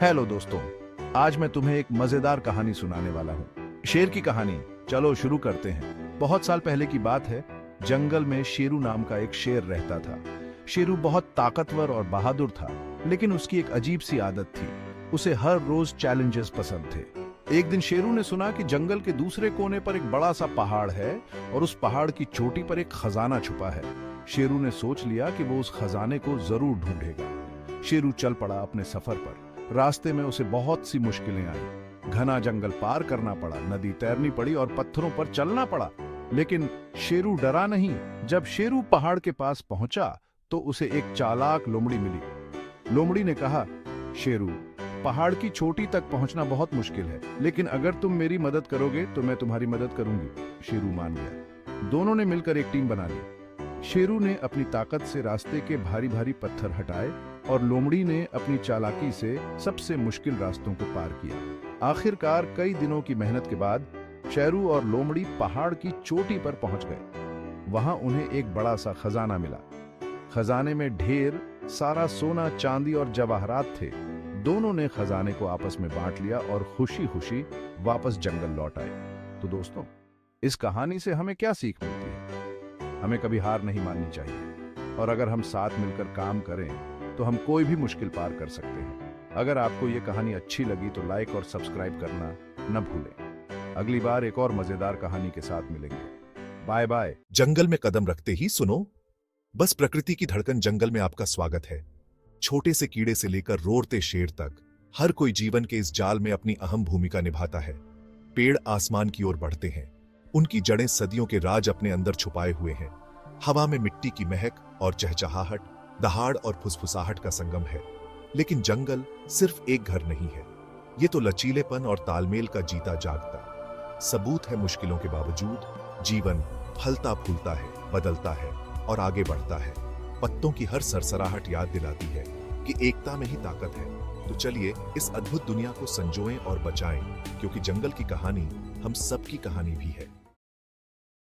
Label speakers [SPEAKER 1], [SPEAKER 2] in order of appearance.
[SPEAKER 1] Hello दोस्तों, आज मैं तुम्हें एक मजेदार कहानी सुनाने वाला हूँ। शेर की कहानी। चलो शुरू करते हैं। बहुत साल पहले की बात है। जंगल में शेरू नाम का एक शेर रहता था। शेरू बहुत ताकतवर और बहादुर था, लेकिन उसकी एक अजीब सी आदत थी। उसे हर रोज चैलेंजेस पसंद थे। एक दिन शेरू ने सुना कि जंगल के दूसरे कोने पर एक बड़ा सा पहाड़ है और उस पहाड़ की चोटी पर एक खजाना छुपा है। शेरू ने सोच लिया कि वो उस खजाने को जरूर ढूंढेगा। शेरू चल पड़ा अपने सफर पर। रास्ते में उसे बहुत सी मुश्किलें आई। घना जंगल पार करना पड़ा, नदी तैरनी पड़ी और पत्थरों पर चलना पड़ा। लेकिन शेरू डरा नहीं। जब शेरू पहाड़ के पास पहुंचा तो उसे एक चालाक लोमड़ी मिली। लोमड़ी ने कहा, शेरू, पहाड़ की चोटी तक पहुंचना बहुत मुश्किल है, लेकिन अगर तुम मेरी मदद करोगे तो मैं तुम्हारी मदद करूंगी। शेरू मान गया। दोनों ने मिलकर एक टीम बना ली। शेरू ने अपनी ताकत से रास्ते के भारी भारी पत्थर हटाए और लोमड़ी ने अपनी चालाकी से सबसे मुश्किल रास्तों को पार किया। आखिरकार कई दिनों की मेहनत के बाद शेरू और लोमड़ी पहाड़ की चोटी पर पहुंच गए। वहां उन्हें एक बड़ा सा खजाना मिला। खजाने में ढेर सारा सोना, चांदी और जवाहरात थे। दोनों ने खजाने को आपस में बांट लिया और खुशी खुशी वापस जंगल लौट आए। तो दोस्तों, इस कहानी से हमें क्या सीख मिलती है? हमें कभी हार नहीं माननी चाहिए, और अगर हम साथ मिलकर काम करें तो हम कोई भी मुश्किल पार कर सकते हैं। अगर आपको ये कहानी अच्छी लगी तो लाइक और सब्सक्राइब करना न भूलें। अगली बार एक और मजेदार कहानी के साथ मिलेंगे। Bye bye.
[SPEAKER 2] जंगल में कदम रखते ही सुनो, बस प्रकृति की धड़कन जंगल में आपका स्वागत है। छोटे से कीड़े से लेकर रोरते शेर तक, हर कोई जीवन के इस जाल में अपनी अहम भूमिका निभाता है। पेड़ आसमान की ओर बढ़ते हैं, उनकी जड़ें सदियों के राज अपने अंदर छुपाए हुए हैं। हवा में मिट्टी की महक और चहचहाहट, दहाड़ और फुसफुसाहट का संगम है। लेकिन जंगल सिर्फ एक घर नहीं है, ये तो लचीलेपन और तालमेल का जीता जागता सबूत है। मुश्किलों के बावजूद जीवन फलता फूलता है, बदलता है और आगे बढ़ता है। पत्तों की हर सरसराहट याद दिलाती है कि एकता में ही ताकत है। तो चलिए इस अद्भुत दुनिया को संजोएं और बचाएं, क्योंकि जंगल की कहानी हम सबकी कहानी भी है।